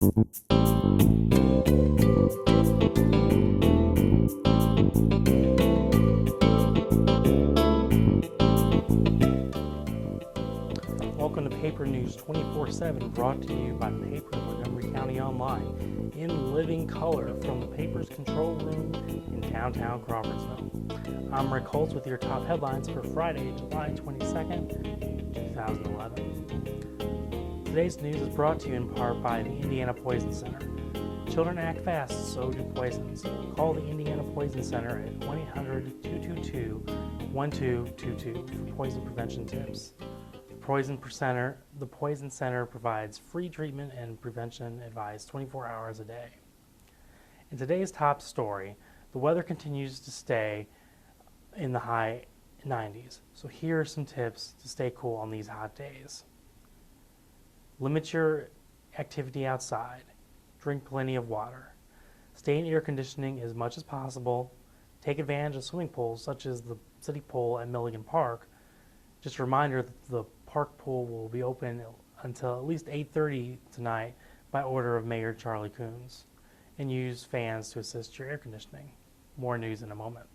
Welcome to Paper News 24/7, brought to you by Paper Montgomery County Online in living color from the paper's control room in downtown Crawfordsville. I'm Rick Holtz with your top headlines for Friday, July 22nd, 2011. Today's news is brought to you in part by the Indiana Poison Center. Children act fast, so do poisons. Call the Indiana Poison Center at 1-800-222-1222 for poison prevention tips. The Poison Center provides free treatment and prevention advice 24 hours a day. In today's top story, the weather continues to stay in the high 90s. So here are some tips to stay cool on these hot days. Limit your activity outside. Drink plenty of water. Stay in air conditioning as much as possible. Take advantage of swimming pools such as the City Pool at Milligan Park. Just a reminder that the park pool will be open until at least 8:30 tonight by order of Mayor Charlie Coons, and use fans to assist your air conditioning. More news in a moment.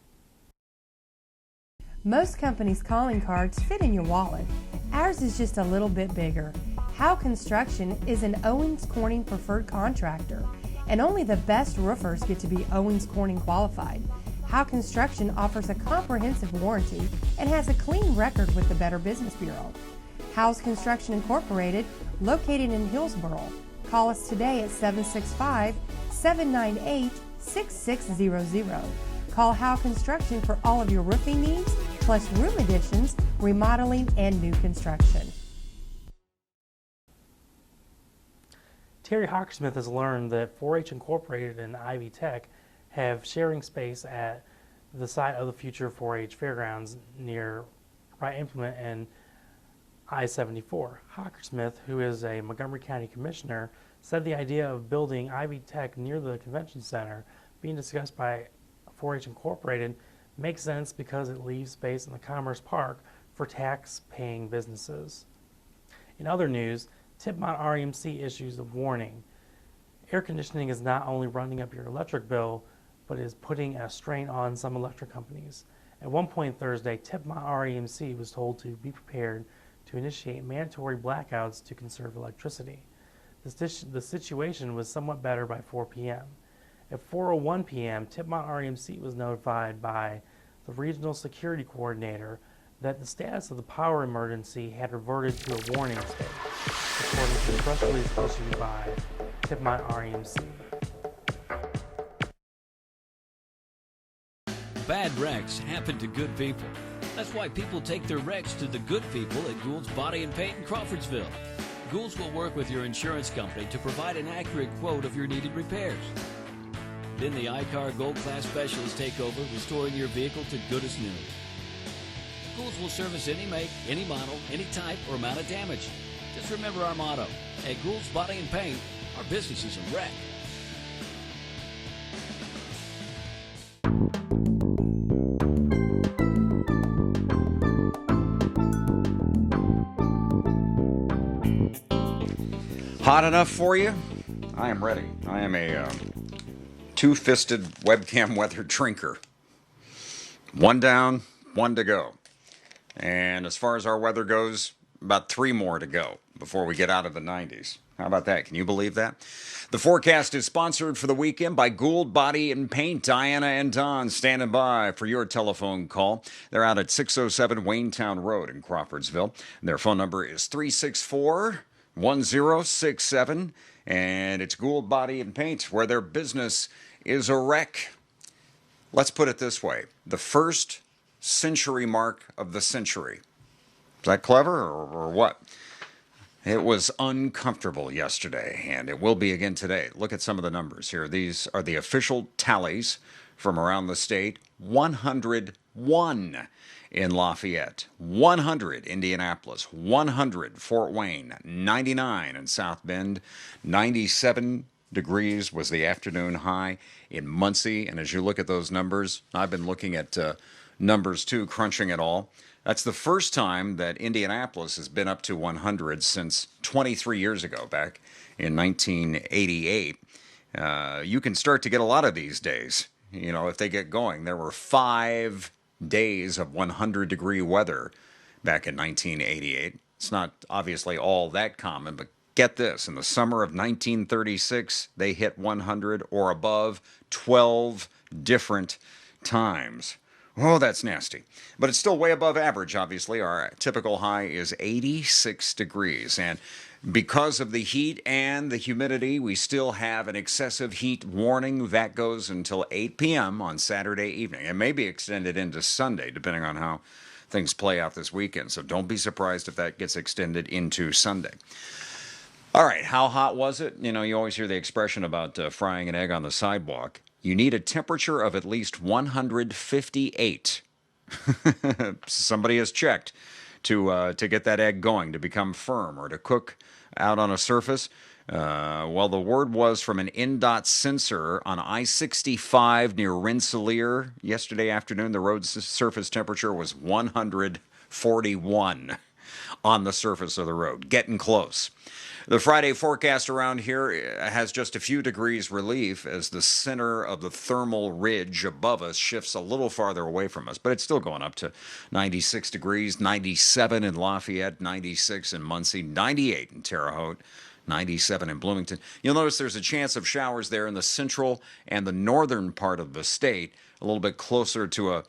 Most companies' calling cards fit in your wallet. Ours is just a little bit bigger. Howe Construction is an Owens Corning preferred contractor, and only the best roofers get to be Owens Corning qualified. Howe Construction offers a comprehensive warranty and has a clean record with the Better Business Bureau. Howe's Construction Incorporated, located in Hillsboro. Call us today at 765-798-6600. Call Howe Construction for all of your roofing needs, plus room additions, remodeling, and new construction. Terry Hockersmith has learned that 4-H Incorporated and Ivy Tech have sharing space at the site of the future 4-H fairgrounds near Wright Implement and I-74. Hockersmith, who is a Montgomery County Commissioner, said the idea of building Ivy Tech near the convention center being discussed by 4-H Incorporated makes sense because it leaves space in the Commerce Park for tax-paying businesses. In other news, Tipmont REMC issues a warning. Air conditioning is not only running up your electric bill, but is putting a strain on some electric companies. At one point Thursday, Tipmont REMC was told to be prepared to initiate mandatory blackouts to conserve electricity. The situation was somewhat better by 4 p.m. At 4:01 p.m., Tipmont REMC was notified by the regional security coordinator that the status of the power emergency had reverted to a warning state, according to the press release issued by Tipmont REMC. Bad wrecks happen to good people. That's why people take their wrecks to the good people at Ghouls Body and Paint in Crawfordsville. Ghouls will work with your insurance company to provide an accurate quote of your needed repairs. Then the iCar Gold Class specialists take over, restoring your vehicle to good as new. Ghouls will service any make, any model, any type, or amount of damage. Just remember our motto. At Ghouls Body and Paint, our business is a wreck. Hot enough for you? I am ready. I am a two-fisted webcam weather drinker. One down, one to go. And as far as our weather goes, about 3 more to go before we get out of the 90s. How about that? Can you believe that? The forecast is sponsored for the weekend by Gould Body and Paint. Diana and Don standing by for your telephone call. They're out at 607 Waynetown Road in Crawfordsville. Their phone number is 364-1067. And it's Gould Body and Paint, where their business is a wreck. Let's put it this way. The first century mark of the century. Is that clever or what? It was uncomfortable yesterday, and it will be again today. Look at some of the numbers here. These are the official tallies from around the state. 101 in Lafayette, 100 Indianapolis, 100 Fort Wayne, 99 in South Bend, 97 degrees was the afternoon high in Muncie. And as you look at those numbers, I've been looking at numbers too, crunching it all. That's the first time that Indianapolis has been up to 100 since 23 years ago, back in 1988. You can start to get a lot of these days, if they get going. There were 5 days of 100-degree weather back in 1988. It's not obviously all that common, but get this. In the summer of 1936, they hit 100 or above 12 different times. Oh, that's nasty. But it's still way above average, obviously. Our typical high is 86 degrees. And because of the heat and the humidity, we still have an excessive heat warning. That goes until 8 p.m. on Saturday evening. It may be extended into Sunday, depending on how things play out this weekend. So don't be surprised if that gets extended into Sunday. All right, how hot was it? You always hear the expression about frying an egg on the sidewalk. You need a temperature of at least 158. Somebody has checked to get that egg going, to become firm or to cook out on a surface. Well, the word was from an NDOT sensor on I-65 near Rensselaer yesterday afternoon. The road surface temperature was 141 on the surface of the road, getting close. The Friday forecast around here has just a few degrees relief as the center of the thermal ridge above us shifts a little farther away from us, but it's still going up to 96 degrees, 97 in Lafayette, 96 in Muncie, 98 in Terre Haute, 97 in Bloomington. You'll notice there's a chance of showers there in the central and the northern part of the state, a little bit closer to a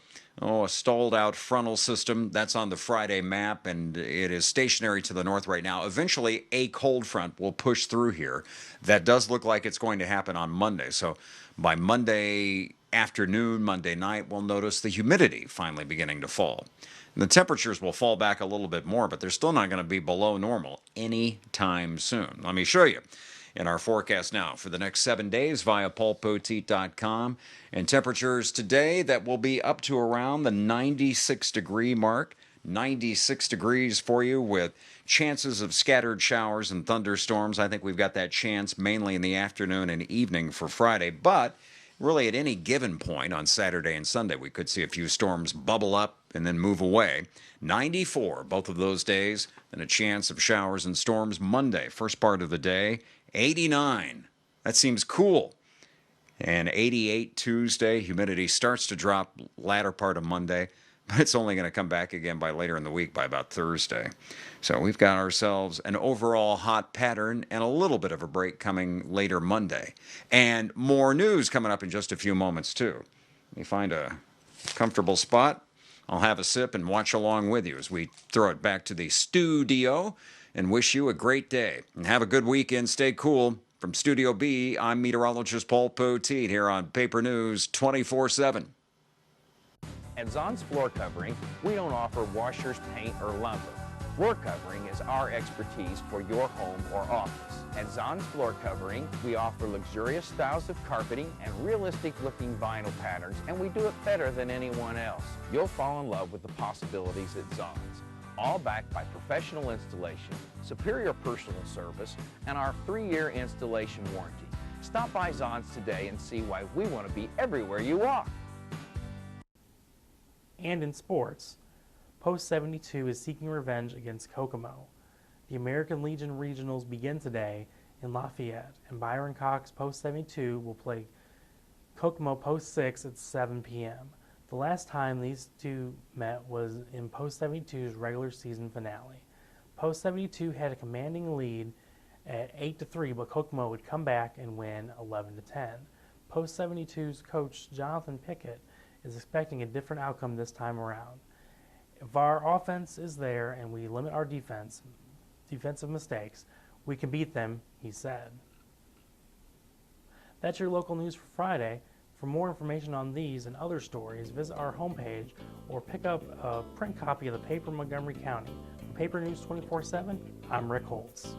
stalled out frontal system. That's on the Friday map, and it is stationary to the north right now. Eventually, a cold front will push through here. That does look like it's going to happen on Monday. So by Monday afternoon, Monday night, we'll notice the humidity finally beginning to fall. And the temperatures will fall back a little bit more, but they're still not going to be below normal anytime soon. Let me show you in our forecast now for the next 7 days via paulpoteet.com. And temperatures today that will be up to around the 96-degree mark. 96 degrees for you with chances of scattered showers and thunderstorms. I think we've got that chance mainly in the afternoon and evening for Friday. But really at any given point on Saturday and Sunday, we could see a few storms bubble up and then move away. 94 both of those days, and a chance of showers and storms Monday, first part of the day. 89. That seems cool. And 88 Tuesday. Humidity starts to drop latter part of Monday, but it's only going to come back again by later in the week, by about Thursday. So we've got ourselves an overall hot pattern and a little bit of a break coming later Monday. And more news coming up in just a few moments, too. Let me find a comfortable spot. I'll have a sip and watch along with you as we throw it back to the studio and wish you a great day. And have a good weekend. Stay cool. From Studio B, I'm meteorologist Paul Poteet here on Paper News 24/7. At Zon's Floor Covering, we don't offer washers, paint, or lumber. Floor covering is our expertise for your home or office. At Zon's Floor Covering, we offer luxurious styles of carpeting and realistic-looking vinyl patterns, and we do it better than anyone else. You'll fall in love with the possibilities at Zon's, all backed by professional installation, superior personal service, and our 3-year installation warranty. Stop by Zon's today and see why we want to be everywhere you are. And in sports, Post 72 is seeking revenge against Kokomo. The American Legion Regionals begin today in Lafayette, and Byron Cox Post 72 will play Kokomo Post 6 at 7 p.m. The last time these two met was in Post 72's regular season finale. Post 72 had a commanding lead at 8-3, but Kokomo would come back and win 11-10. Post 72's coach Jonathan Pickett is expecting a different outcome this time around. If our offense is there and we limit our defensive mistakes, we can beat them, he said. That's your local news for Friday. For more information on these and other stories, visit our homepage or pick up a print copy of the paper in Montgomery County. For Paper News 24/7, I'm Rick Holtz.